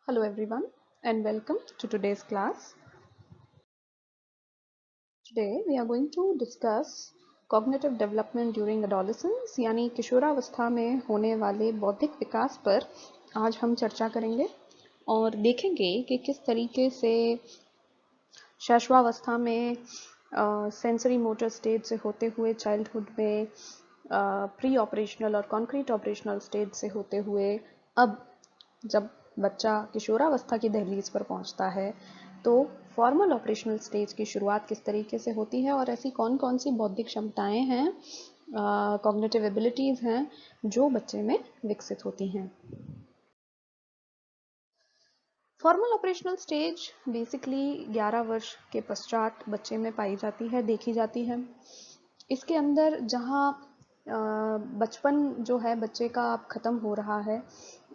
Hello everyone and welcome to today's class. Today we are going to discuss cognitive development during adolescence यानी किशोरावस्था में होने वाले बौद्धिक विकास पर आज हम चर्चा करेंगे और देखेंगे कि किस तरीके से शैशवावस्था में सेंसरी मोटर स्टेज से होते हुए चाइल्डहुड में प्री ऑपरेशनल और कॉन्क्रीट ऑपरेशनल स्टेज से होते हुए अब जब बच्चा किशोरावस्था की दहलीज पर पहुंचता है तो फॉर्मल ऑपरेशनल स्टेज की शुरुआत किस तरीके से होती है और ऐसी कौन कौन सी बौद्धिक क्षमताएं हैं, कॉग्निटिव एबिलिटीज़ हैं जो बच्चे में विकसित होती हैं। फॉर्मल ऑपरेशनल स्टेज बेसिकली 11 वर्ष के पश्चात बच्चे में पाई जाती है, देखी जाती है। इसके अंदर जहाँ बचपन जो है बच्चे का अब ख़त्म हो रहा है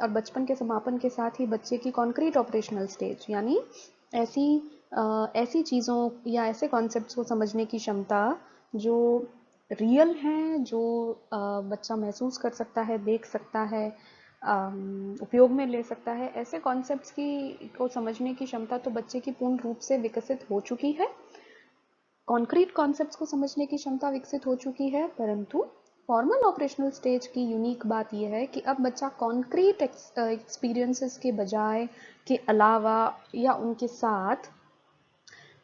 और बचपन के समापन के साथ ही बच्चे की कॉन्क्रीट ऑपरेशनल स्टेज यानी ऐसी चीज़ों या ऐसे कॉन्सेप्ट्स को समझने की क्षमता जो रियल हैं, जो बच्चा महसूस कर सकता है, देख सकता है, उपयोग में ले सकता है, ऐसे कॉन्सेप्ट्स को समझने की क्षमता तो बच्चे की पूर्ण रूप से विकसित हो चुकी है। कॉन्क्रीट कॉन्सेप्ट्स को समझने की क्षमता विकसित हो चुकी है, परंतु फॉर्मल ऑपरेशनल स्टेज की यूनिक बात यह है कि अब बच्चा कॉन्क्रीट एक्सपीरियंसेस के बजाय के अलावा या उनके साथ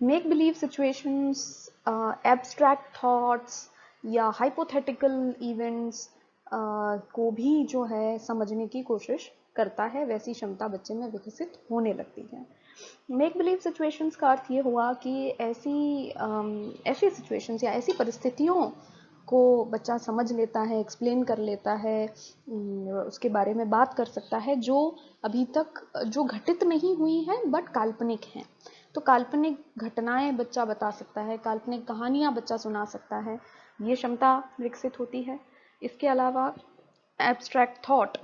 make believe situations, abstract thoughts या हाइपोथेटिकल इवेंट्स को भी जो है समझने की कोशिश करता है। वैसी क्षमता बच्चे में विकसित होने लगती है। मेक बिलीव सिचुएशंस का अर्थ ये हुआ कि ऐसी सिचुएशंस या ऐसी परिस्थितियों को बच्चा समझ लेता है, एक्सप्लेन कर लेता है, उसके बारे में बात कर सकता है जो अभी तक जो घटित नहीं हुई हैं बट काल्पनिक हैं। तो काल्पनिक घटनाएं बच्चा बता सकता है, काल्पनिक कहानियां बच्चा सुना सकता है, ये क्षमता विकसित होती है। इसके अलावा एब्स्ट्रैक्ट थॉट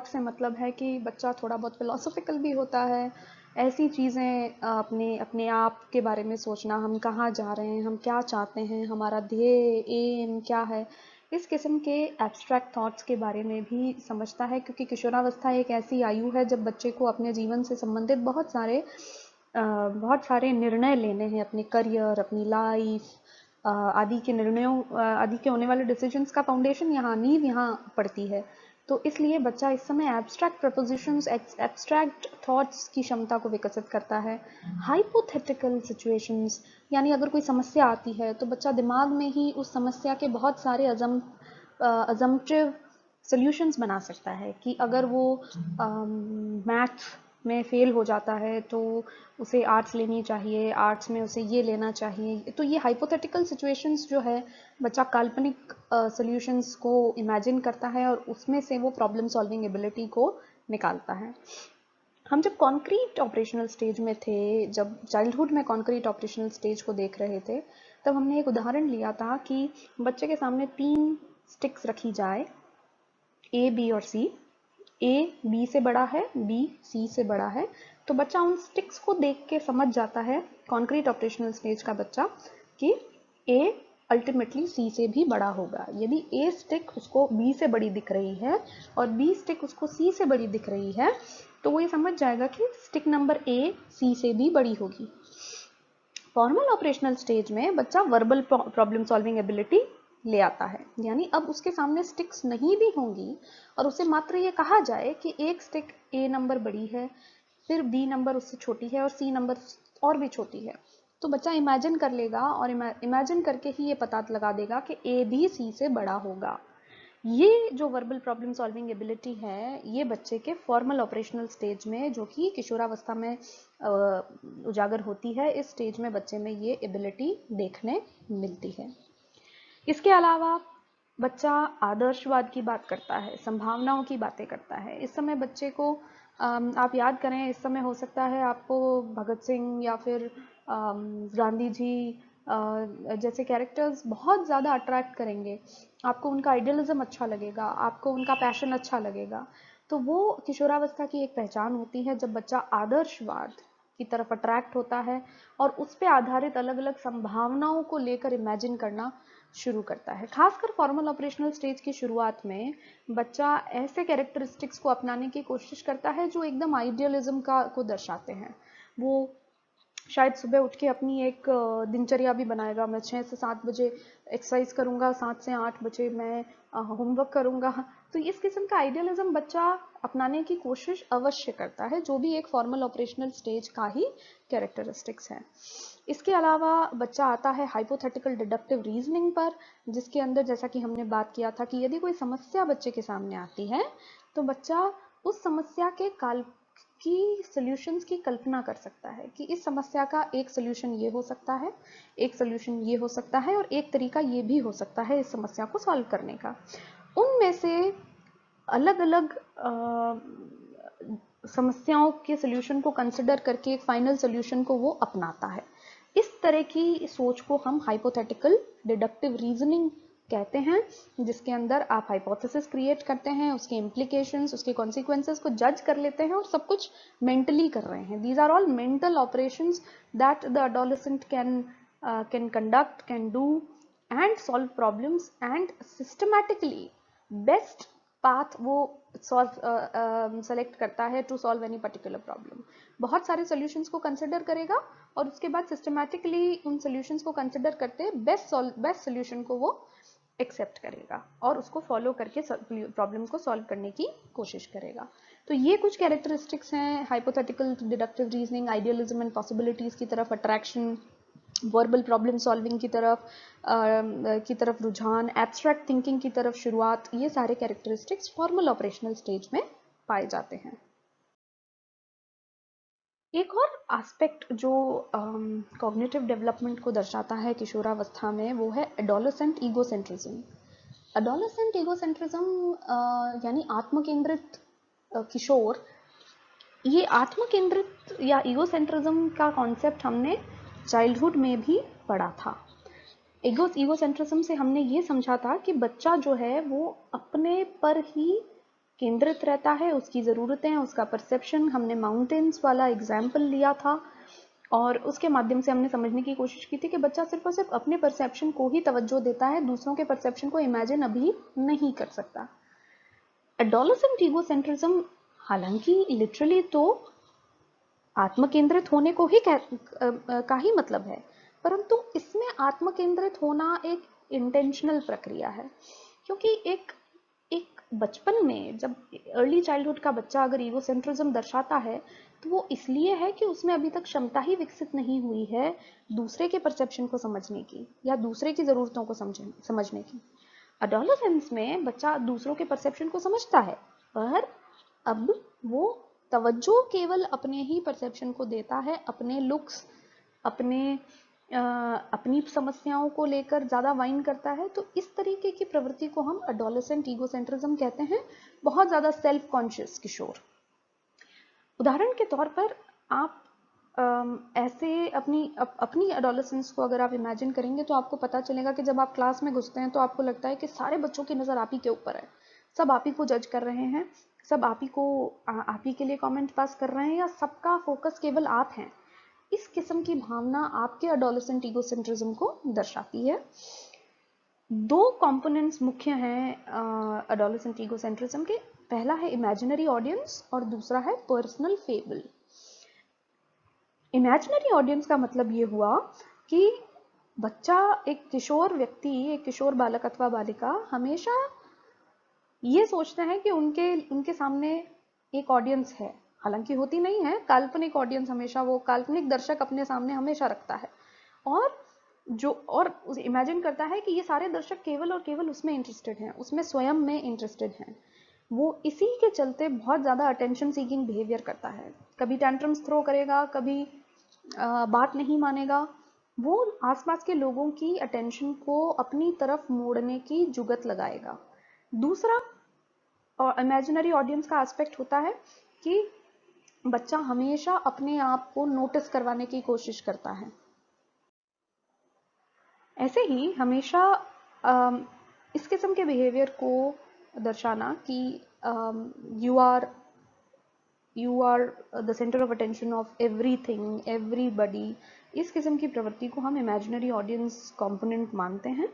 से मतलब है कि बच्चा थोड़ा बहुत फिलोसॉफिकल भी होता है। ऐसी चीज़ें अपने अपने आप के बारे में सोचना, हम कहाँ जा रहे हैं, हम क्या चाहते हैं, हमारा ध्येय एम क्या है, इस किस्म के एब्स्ट्रैक्ट थॉट्स के बारे में भी समझता है। क्योंकि किशोरावस्था एक ऐसी आयु है जब बच्चे को अपने जीवन से संबंधित बहुत सारे निर्णय लेने हैं, अपने करियर, अपनी लाइफ आदि के होने वाले डिसीजंस का फाउंडेशन नींव यहाँ पड़ती है। तो इसलिए बच्चा इस समय एब्स्ट्रैक्ट प्रपोजिशंस, एब्स्ट्रैक्ट थॉट्स की क्षमता को विकसित करता है। हाइपोथेटिकल सिचुएशंस यानी अगर कोई समस्या आती है तो बच्चा दिमाग में ही उस समस्या के बहुत सारे अजम्पटिव सॉल्यूशंस बना सकता है कि अगर वो मैथ में फेल हो जाता है तो उसे आर्ट्स लेनी चाहिए, आर्ट्स में उसे ये लेना चाहिए। तो ये हाइपोथेटिकल सिचुएशंस जो है बच्चा काल्पनिक सॉल्यूशंस को इमेजिन करता है और उसमें से वो प्रॉब्लम सॉल्विंग एबिलिटी को निकालता है। हम जब कॉन्क्रीट ऑपरेशनल स्टेज में थे, जब चाइल्डहुड में कॉन्क्रीट ऑपरेशनल स्टेज को देख रहे थे, तब हमने एक उदाहरण लिया था कि बच्चे के सामने 3 स्टिक्स रखी जाए, ए, बी और सी। ए बी से बड़ा है, बी सी से बड़ा है, तो बच्चा उन स्टिक्स को देख के समझ जाता है, कॉन्क्रीट ऑपरेशनल स्टेज का बच्चा, कि ए अल्टीमेटली सी से भी बड़ा होगा। यदि ए स्टिक उसको बी से बड़ी दिख रही है और बी स्टिक उसको सी से बड़ी दिख रही है तो वो ये समझ जाएगा कि स्टिक नंबर ए सी से भी बड़ी होगी। फॉर्मल ऑपरेशनल स्टेज में बच्चा वर्बल प्रॉब्लम सॉल्विंग एबिलिटी ले आता है, यानी अब उसके सामने स्टिक्स नहीं भी होंगी और उसे मात्र ये कहा जाए कि एक स्टिक ए नंबर बड़ी है, फिर बी नंबर उससे छोटी है और सी नंबर और भी छोटी है, तो बच्चा इमेजिन कर लेगा और इमेजिन करके ही ये पता लगा देगा कि ए भी सी से बड़ा होगा। ये जो वर्बल प्रॉब्लम सॉल्विंग एबिलिटी है, ये बच्चे के फॉर्मल ऑपरेशनल स्टेज में, जो कि किशोरावस्था में उजागर होती है, इस स्टेज में बच्चे में ये एबिलिटी देखने मिलती है। इसके अलावा बच्चा आदर्शवाद की बात करता है, संभावनाओं की बातें करता है। इस समय बच्चे को आप याद करें, इस समय हो सकता है आपको भगत सिंह या फिर गांधी जी जैसे कैरेक्टर्स बहुत ज़्यादा अट्रैक्ट करेंगे, आपको उनका आइडियलिज्म अच्छा लगेगा, आपको उनका पैशन अच्छा लगेगा। तो वो किशोरावस्था की एक पहचान होती है जब बच्चा आदर्शवाद की तरफ अट्रैक्ट होता है और उस पर आधारित अलग अलग संभावनाओं को लेकर इमेजिन करना शुरू करता है। खासकर फॉर्मल ऑपरेशनल स्टेज की शुरुआत में बच्चा ऐसे कैरेक्टरिस्टिक्स को अपनाने की कोशिश करता है जो एकदम आइडियलिज्म को दर्शाते हैं। वो शायद सुबह उठ के अपनी एक दिनचर्या भी बनाएगा, मैं 6 से 7 बजे एक्सरसाइज करूंगा, 7 से 8 बजे मैं होमवर्क करूंगा। तो इस किस्म का आइडियलिज्म बच्चा अपनाने की कोशिश अवश्य करता है, जो भी एक फॉर्मल ऑपरेशनल स्टेज का ही कैरेक्टरिस्टिक्स है। इसके अलावा बच्चा आता है हाइपोथेटिकल डिडक्टिव रीजनिंग पर, जिसके अंदर जैसा कि हमने बात किया था कि यदि कोई समस्या बच्चे के सामने आती है तो बच्चा उस समस्या के की सॉल्यूशंस की कल्पना कर सकता है कि इस समस्या का एक सॉल्यूशन ये हो सकता है, एक सॉल्यूशन ये हो सकता है और एक तरीका ये भी हो सकता है इस समस्या को सॉल्व करने का। उनमें से अलग अलग समस्याओं के सॉल्यूशन को कंसिडर करके एक फाइनल सॉल्यूशन को वो अपनाता है। इस तरह की सोच को हम हाइपोथेटिकल डिडक्टिव रीजनिंग कहते हैं, जिसके अंदर आप हाइपोथेसिस क्रिएट करते हैं, उसके इम्प्लीकेशंस, उसके कॉन्सिक्वेंसेस को जज कर लेते हैं और सब कुछ मेंटली कर रहे हैं। These are all mental operations that the adolescent can conduct, can do and solve problems and systematically best path वो सेलेक्ट करता है to solve any particular problem. बहुत सारे सॉल्यूशंस को कंसिडर करेगा और उसके बाद सिस्टमैटिकली उन सॉल्यूशंस को कंसिडर करते बेस्ट सॉल्यूशन को वो एक्सेप्ट करेगा और उसको फॉलो करके प्रॉब्लम को सॉल्व करने की कोशिश करेगा। तो ये कुछ कैरेक्टरिस्टिक्स हैं hypothetical deductive reasoning, idealism and possibilities की तरफ अट्रैक्शन, वर्बल प्रॉब्लम सॉल्विंग की तरफ रुझान, एब्स्ट्रैक्ट थिंकिंग की तरफ शुरुआत, ये सारे कैरेक्टरिस्टिक्स फॉर्मल ऑपरेशनल स्टेज में पाए जाते हैं। एक और एस्पेक्ट जो कॉग्निटिव डेवलपमेंट को दर्शाता है किशोरावस्था में, वो है एडोलेसेंट ईगोसेंट्रिज्म। एडोलेसेंट ईगोसेंट्रिज्म यानी आत्मकेंद्रित किशोर। ये आत्मकेंद्रित या ईगोसेंट्रिज्म का कॉन्सेप्ट हमने चाइल्डहुड में भी पढ़ा था। ईगोसेंट्रिज्म से हमने ये समझा था कि बच्चा जो है वो अपने पर ही केंद्रित रहता है, उसकी ज़रूरतें, उसका परसेप्शन। हमने माउंटेन्स वाला एग्जाम्पल लिया था और उसके माध्यम से हमने समझने की कोशिश की थी कि बच्चा सिर्फ और सिर्फ अपने परसेप्शन को ही तवज्जो देता है, दूसरों के परसेप्शन को इमेजिन अभी नहीं कर सकता। एडोलेसेंट ईगोसेंट्रिज्म हालांकि लिटरली तो आत्मकेंद्रित होने को ही का ही मतलब है, परंतु इसमें आत्मकेंद्रित होना एक इंटेंशनल प्रक्रिया है, क्योंकि एक बचपन में जब अर्ली चाइल्डहुड का बच्चा अगर ईगोसेंट्रिज्म दर्शाता है तो वो इसलिए है कि उसमें अभी तक क्षमता ही विकसित नहीं हुई है दूसरे के परसेप्शन को समझने की या दूसरे की ज़रूरतों को समझने की। एडोलेसेंस में बच्चा दूसरों के परसेप्शन को समझता है, पर अब वो तवज्जो केवल अपने ही परसेप्शन को देता है, अपने लुक्स, अपनी समस्याओं को लेकर ज़्यादा वाइन करता है। तो इस तरीके की प्रवृत्ति को हम एडोलेसेंट ईगोसेंट्रिज्म कहते हैं, बहुत ज़्यादा सेल्फ कॉन्शियस किशोर। उदाहरण के तौर पर आप ऐसे अपनी एडोलेसेंस को अगर आप इमेजिन करेंगे तो आपको पता चलेगा कि जब आप क्लास में घुसते हैं तो आपको लगता है कि सारे बच्चों की नज़र आप ही के ऊपर है, सब आप ही को जज कर रहे हैं, सब आप ही के लिए कमेंट पास कर रहे हैं या सबका फोकस केवल आप हैं। इस किस्म की भावना आपके एडोलेसेंट ईगोसेंट्रिज्म को दर्शाती है। दो कंपोनेंट्स मुख्य हैं एडोलेसेंट ईगोसेंट्रिज्म के। पहला है इमेजिनरी ऑडियंस और दूसरा है पर्सनल फेबल। इमेजिनरी ऑडियंस का मतलब ये हुआ कि बच्चा, एक किशोर व्यक्ति, एक किशोर बालक अथवा बालिका हमेशा ये सोचते हैं कि उनके सामने एक ऑडियंस है, हालांकि होती नहीं है, काल्पनिक ऑडियंस हमेशा, वो काल्पनिक दर्शक अपने सामने हमेशा रखता है और इमेजिन करता है कि ये सारे दर्शक केवल और केवल उसमें इंटरेस्टेड हैं, उसमें स्वयं में इंटरेस्टेड हैं। वो इसी के चलते बहुत ज़्यादा अटेंशन सीकिंग बिहेवियर करता है, कभी टेंट्रम्स थ्रो करेगा, कभी बात नहीं मानेगा। वो आसपास के लोगों की अटेंशन को अपनी तरफ मोड़ने की जुगत लगाएगा। दूसरा और इमेजिनरी ऑडियंस का एस्पेक्ट होता है कि बच्चा हमेशा अपने आप को नोटिस करवाने की कोशिश करता है। ऐसे ही हमेशा इस किस्म के बिहेवियर को दर्शाना कि you are the center of attention of everything, everybody, इस किस्म की प्रवृत्ति को हम इमेजिनरी ऑडियंस कंपोनेंट मानते हैं।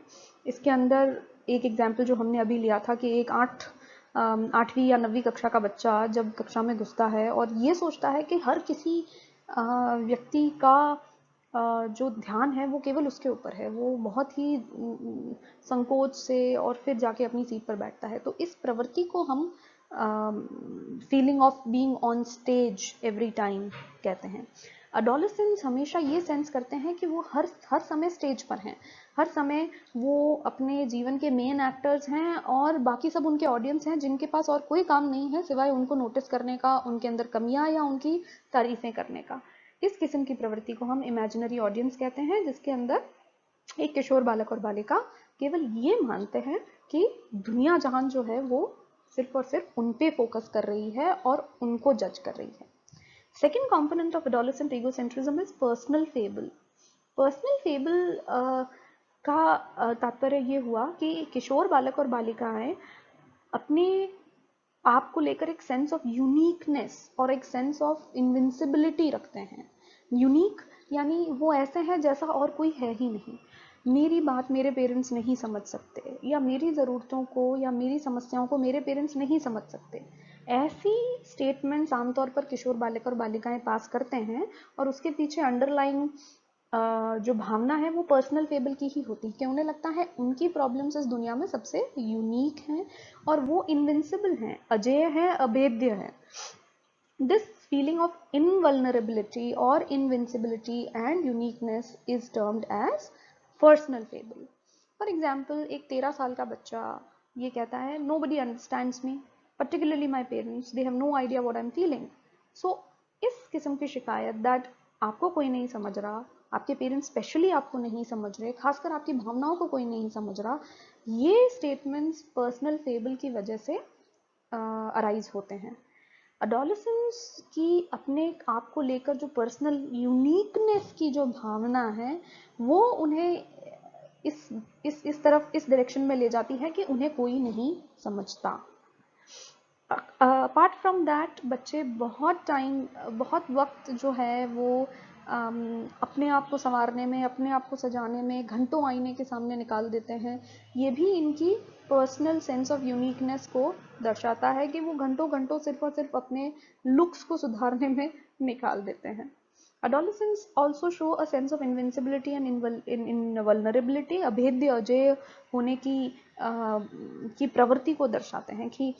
इसके अंदर एक एग्जाम्पल जो हमने अभी लिया था कि एक 8वीं या 9वीं कक्षा का बच्चा जब कक्षा में घुसता है और ये सोचता है कि हर किसी व्यक्ति का जो ध्यान है वो केवल उसके ऊपर है, वो बहुत ही संकोच से और फिर जाके अपनी सीट पर बैठता है। तो इस प्रवृत्ति को हम feeling of being on stage every time कहते हैं। अडोलेसेंट्स हमेशा ये सेंस करते हैं कि वो हर समय स्टेज पर हैं, हर समय वो अपने जीवन के मेन एक्टर्स हैं और बाकी सब उनके ऑडियंस हैं जिनके पास और कोई काम नहीं है सिवाय उनको नोटिस करने का, उनके अंदर कमियां या उनकी तारीफें करने का। इस किस्म की प्रवृत्ति को हम इमेजिनरी ऑडियंस कहते हैं, जिसके अंदर एक किशोर बालक और बालिका केवल ये मानते हैं कि दुनिया जहान जो है वो सिर्फ और सिर्फ उन पे फोकस कर रही है और उनको जज कर रही है। Second component of adolescent egocentrism is personal fable. Personal fable का तात्पर्य ये हुआ कि किशोर बालक और बालिकाएं अपने आप को लेकर एक सेंस ऑफ यूनिकनेस और एक सेंस ऑफ इनविंसिबिलिटी रखते हैं। यूनिक यानी वो ऐसे हैं जैसा और कोई है ही नहीं। मेरी बात मेरे पेरेंट्स नहीं समझ सकते, या मेरी ज़रूरतों को या मेरी समस्याओं को मेरे पेरेंट्स नहीं समझ सकते। ऐसी स्टेटमेंट्स आमतौर पर किशोर बालक और बालिकाएं पास करते हैं और उसके पीछे अंडरलाइंग जो भावना है वो पर्सनल फेबल की ही होती है कि उन्हें लगता है उनकी प्रॉब्लम्स इस दुनिया में सबसे यूनिक हैं और वो इनविंसिबल हैं, अजेय हैं, अभेद्य हैं। This feeling of invulnerability or invincibility and uniqueness is termed as personal fable. For example, एक 13 साल का बच्चा ये कहता है nobody understands me, particularly my parents, they have no idea what I'm feeling. So इस किस्म की शिकायत that आपको कोई नहीं समझ रहा, आपके पेरेंट्स स्पेशली आपको नहीं समझ रहे, खासकर आपकी भावनाओं को कोई नहीं समझ रहा, ये स्टेटमेंट्स पर्सनल फेबल की वजह से अराइज होते हैं। अडोलेसेंस की अपने आप को लेकर जो पर्सनल यूनिकनेस की जो भावना है वो उन्हें इस तरफ, इस डायरेक्शन में ले जाती है कि उन्हें कोई नहीं समझता। अपार्ट फ्रॉम दैट बच्चे बहुत वक्त जो है वो अपने आप को संवारने में, अपने आप को सजाने में घंटों आईने के सामने निकाल देते हैं। ये भी इनकी पर्सनल सेंस ऑफ यूनिकनेस को दर्शाता है कि वो घंटों घंटों सिर्फ और सिर्फ अपने लुक्स को सुधारने में निकाल देते हैं। Adolescents also show a sense of invincibility and invulnerability, अभेद्य अजेय होने की प्रवृत्ति को दर्शाते हैं कि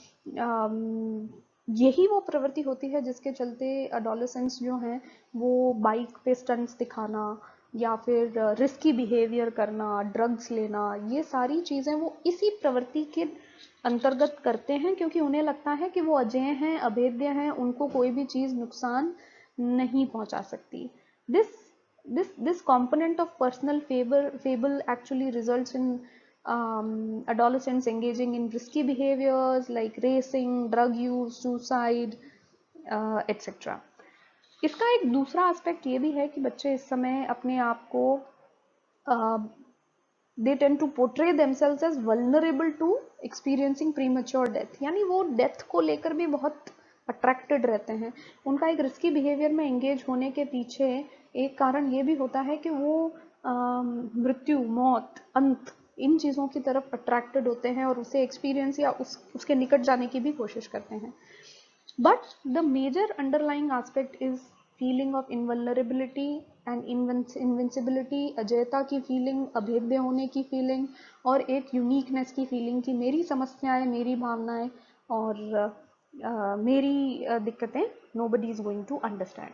यही वो प्रवृत्ति होती है जिसके चलते adolescents जो हैं वो बाइक पे स्टंट्स दिखाना या फिर रिस्की बिहेवियर करना, ड्रग्स लेना, ये सारी चीज़ें वो इसी प्रवृत्ति के अंतर्गत करते हैं क्योंकि उन्हें लगता है कि वो अजेय हैं, अभेद्य हैं, उनको कोई भी चीज़ नुकसान नहीं पहुंचा सकती। This component of personal fable actually results in adolescents engaging in risky behaviors like racing, drug use, suicide, etc. इसका एक दूसरा एस्पेक्ट ये भी है कि बच्चे इस समय अपने आप को they tend to portray themselves as vulnerable to experiencing premature death, यानी वो डेथ को लेकर भी बहुत अट्रैक्टेड रहते हैं। उनका एक रिस्की बिहेवियर में एंगेज होने के पीछे एक कारण ये भी होता है कि वो मृत्यु, मौत, अंत, इन चीज़ों की तरफ अट्रैक्टेड होते हैं और उसे एक्सपीरियंस या उसके निकट जाने की भी कोशिश करते हैं। But the major underlying aspect is feeling of invulnerability and invincibility, अजयता की फीलिंग, अभेद्य होने की फीलिंग और एक यूनिकनेस की फीलिंग कि मेरी समस्याएं, मेरी भावनाएं और मेरी दिक्कतें nobody is going to understand.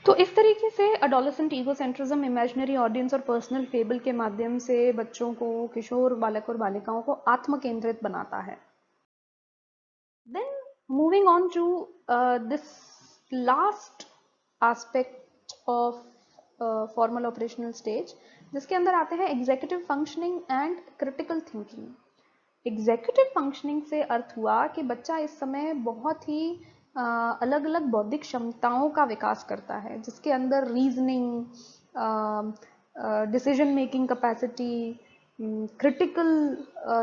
तो इस तरीके से adolescent egocentrism, imaginary audience और personal fable के माध्यम से बच्चों को, किशोर बालक और बालिकाओं को आत्म केंद्रित बनाता है। Then moving on to this last aspect of formal operational stage, जिसके अंदर आते हैं executive functioning and critical thinking. Executive functioning से अर्थ हुआ कि बच्चा इस समय बहुत ही अलग अलग बौद्धिक क्षमताओं का विकास करता है, जिसके अंदर reasoning, decision making capacity, critical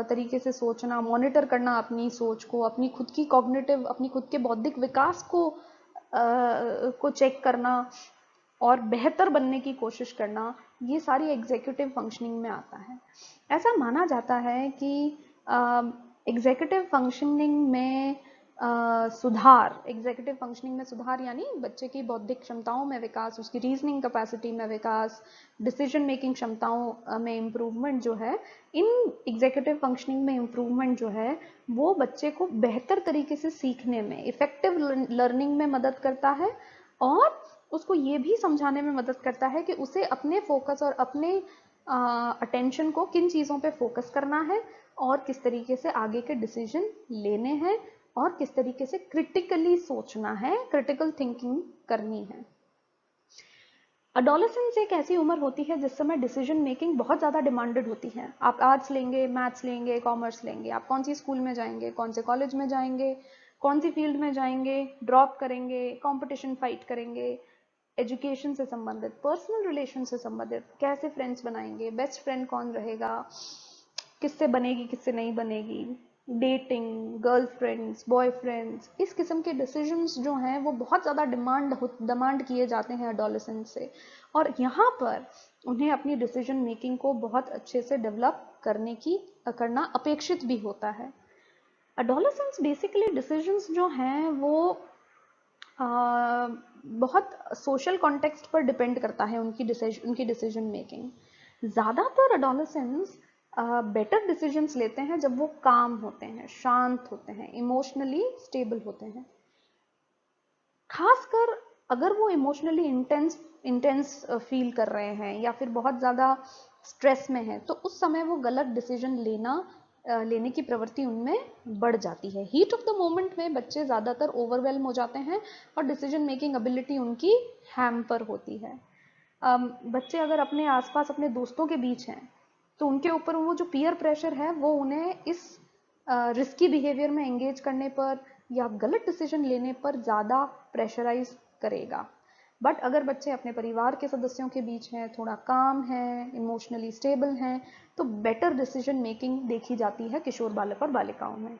तरीके से सोचना, मॉनिटर करना अपनी सोच को, अपनी खुद की कॉग्निटिव, अपनी खुद के बौद्धिक विकास को चेक करना, और बेहतर बनने की कोशिश करना, ये सारी एग्जीक्यूटिव फंक्शनिंग में आता है। ऐसा माना जाता है कि एग्जीक्यूटिव फंक्शनिंग में एग्जीक्यूटिव फंक्शनिंग में सुधार यानी बच्चे की बौद्धिक क्षमताओं में विकास, उसकी रीजनिंग कैपेसिटी में विकास, डिसीजन मेकिंग क्षमताओं में इम्प्रूवमेंट जो है, इन एग्जीक्यूटिव फंक्शनिंग में इम्प्रूवमेंट जो है वो बच्चे को बेहतर तरीके से सीखने में, इफेक्टिव लर्निंग में मदद करता है और उसको ये भी समझाने में मदद करता है कि उसे अपने फोकस और अपने अटेंशन को किन चीज़ों पे फोकस करना है और किस तरीके से आगे के डिसीजन लेने हैं और किस तरीके से क्रिटिकली सोचना है, क्रिटिकल थिंकिंग करनी है। अडोलेसेंस एक ऐसी उम्र होती है जिस समय डिसीजन मेकिंग बहुत ज़्यादा डिमांडेड होती है। आप आर्ट्स लेंगे, मैथ्स लेंगे, कॉमर्स लेंगे, आप कौन सी स्कूल में जाएंगे, कौन से कॉलेज में जाएंगे, कौन सी फील्ड में जाएंगे, ड्रॉप करेंगे, कंपटीशन फाइट करेंगे, एजुकेशन से संबंधित, पर्सनल रिलेशन से संबंधित, कैसे फ्रेंड्स बनाएंगे, बेस्ट फ्रेंड कौन रहेगा, किससे बनेगी किससे नहीं बनेगी, डेटिंग, गर्लफ्रेंड्स, बॉयफ्रेंड्स, इस किस्म के डिसीजंस जो हैं वो बहुत ज़्यादा डिमांड किए जाते हैं एडोलेसेंट से, और यहाँ पर उन्हें अपनी डिसीजन मेकिंग को बहुत अच्छे से डेवलप करना अपेक्षित भी होता है। एडोलेसेंट्स बेसिकली डिसीजंस जो हैं वो बहुत सोशल कॉन्टेक्स्ट पर डिपेंड करता है उनकी डिसीजन मेकिंग। ज़्यादातर एडोलेसेंट्स बेटर डिसीजंस लेते हैं जब वो काम होते हैं, शांत होते हैं, इमोशनली स्टेबल होते हैं। खासकर अगर वो इमोशनली इंटेंस फील कर रहे हैं या फिर बहुत ज़्यादा स्ट्रेस में है, तो उस समय वो गलत डिसीजन लेने की प्रवृत्ति उनमें बढ़ जाती है। हीट ऑफ द मोमेंट में बच्चे ज़्यादातर ओवरवेल्म हो जाते हैं और डिसीजन मेकिंग एबिलिटी उनकी हैम्पर होती है। बच्चे अगर अपने आसपास अपने दोस्तों के बीच हैं तो उनके ऊपर वो जो पीयर प्रेशर है वो उन्हें इस रिस्की बिहेवियर में एंगेज करने पर या गलत डिसीजन लेने पर ज़्यादा प्रेशराइज करेगा। बट अगर बच्चे अपने परिवार के सदस्यों के बीच हैं, थोड़ा काम है, इमोशनली स्टेबल हैं, तो बेटर डिसीजन मेकिंग देखी जाती है किशोर बालक और बालिकाओं में।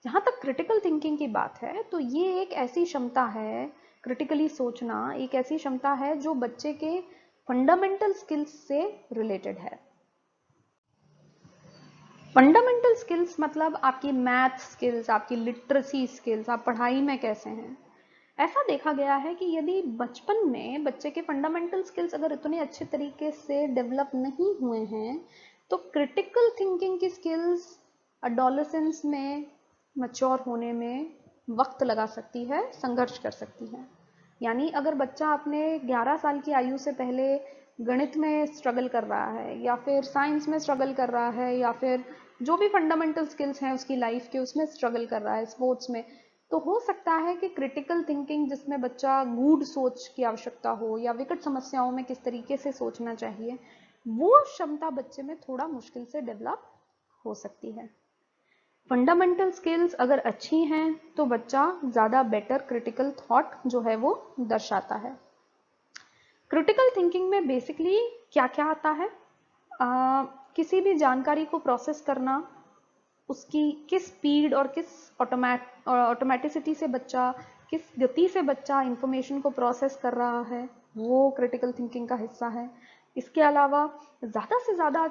जहाँ तक क्रिटिकल थिंकिंग की बात है तो ये एक ऐसी क्षमता है, क्रिटिकली सोचना एक ऐसी क्षमता है जो बच्चे के फंडामेंटल स्किल्स से रिलेटेड है। फंडामेंटल स्किल्स मतलब आपकी मैथ स्किल्स, आपकी लिटरेसी स्किल्स, आप पढ़ाई में कैसे हैं। ऐसा देखा गया है कि यदि बचपन में बच्चे के फंडामेंटल स्किल्स अगर इतने अच्छे तरीके से डेवलप नहीं हुए हैं तो क्रिटिकल थिंकिंग की स्किल्स एडोलेसेंस में मैच्योर होने में वक्त लगा सकती है, संघर्ष कर सकती है। यानी अगर बच्चा अपने 11 साल की आयु से पहले गणित में स्ट्रगल कर रहा है या फिर साइंस में स्ट्रगल कर रहा है या फिर जो भी फंडामेंटल स्किल्स हैं उसकी लाइफ के उसमें स्ट्रगल कर रहा है, स्पोर्ट्स में, तो हो सकता है कि क्रिटिकल थिंकिंग जिसमें बच्चा गूढ़ सोच की आवश्यकता हो या विकट समस्याओं में किस तरीके से सोचना चाहिए, वो क्षमता बच्चे में थोड़ा मुश्किल से डेवलप हो सकती है। फंडामेंटल स्किल्स अगर अच्छी हैं तो बच्चा ज़्यादा बेटर क्रिटिकल थॉट जो है वो दर्शाता है। क्रिटिकल थिंकिंग में बेसिकली क्या क्या आता है? किसी भी जानकारी को प्रोसेस करना, उसकी किस स्पीड और किस ऑटोमेटिसिटी से बच्चा, किस गति से बच्चा इंफॉर्मेशन को प्रोसेस कर रहा है, वो क्रिटिकल थिंकिंग का हिस्सा है। इसके अलावा ज़्यादा से ज़्यादा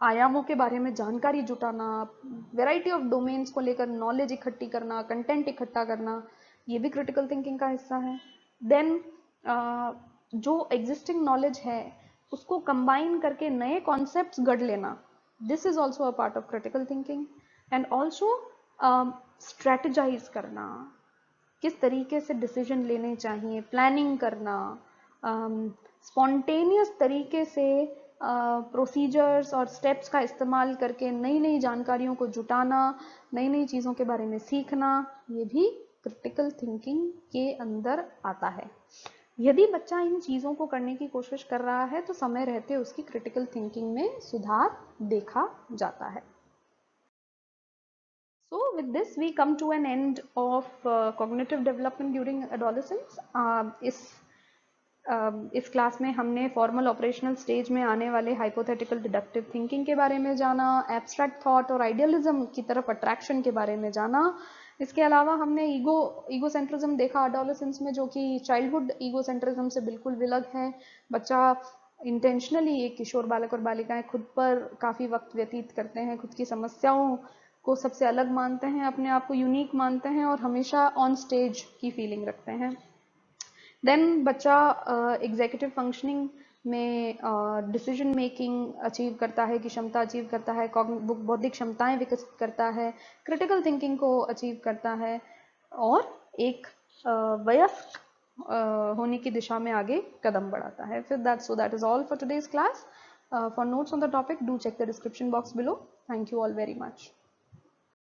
आयामों के बारे में जानकारी जुटाना, वैरायटी ऑफ डोमेन्स को लेकर नॉलेज इकट्ठी करना, कंटेंट इकट्ठा करना, ये भी क्रिटिकल थिंकिंग का हिस्सा है। देन जो एग्जिस्टिंग नॉलेज है उसको कंबाइन करके नए कॉन्सेप्ट्स गढ़ लेना, this is also a part of critical thinking. And also strategise करना, किस तरीके से डिसीजन लेने चाहिए, प्लानिंग करना, स्पॉन्टेनियस तरीके से प्रोसीजर्स और स्टेप्स का इस्तेमाल करके नई नई जानकारियों को जुटाना, नई नई चीज़ों के बारे में सीखना, ये भी क्रिटिकल थिंकिंग के अंदर आता है। यदि बच्चा इन चीज़ों को करने की कोशिश कर रहा है तो समय रहते उसकी क्रिटिकल थिंकिंग में सुधार देखा जाता है। So with this we come to an end of cognitive development during adolescence. इस क्लास में हमने फॉर्मल ऑपरेशनल स्टेज में आने वाले हाइपोथेटिकल डिडक्टिव थिंकिंग के बारे में जाना, एब्स्ट्रैक्ट थॉट और आइडियलिज्म की तरफ अट्रैक्शन के बारे में जाना, इसके अलावा हमने ईगो सेंट्रिज्म देखा एडोलेसेंस में, जो कि चाइल्डहुड ईगो सेंट्रिज्म से बिल्कुल विलग है। बच्चा इंटेंशनली, एक किशोर बालक और बालिकाएं खुद पर काफ़ी वक्त व्यतीत करते हैं, खुद की समस्याओं को सबसे अलग मानते हैं, अपने आप को यूनिक मानते हैं और हमेशा ऑन स्टेज की फीलिंग रखते हैं। देन बच्चा एग्जीक्यूटिव फंक्शनिंग में डिसीजन मेकिंग अचीव करता है, की क्षमता अचीव करता है, बौद्धिक क्षमताएं विकसित करता है, क्रिटिकल थिंकिंग को अचीव करता है और एक वयस्क होने की दिशा में आगे कदम बढ़ाता है। फिर that is all for today's class. For notes on the topic, do check the description box below. Thank you all very much.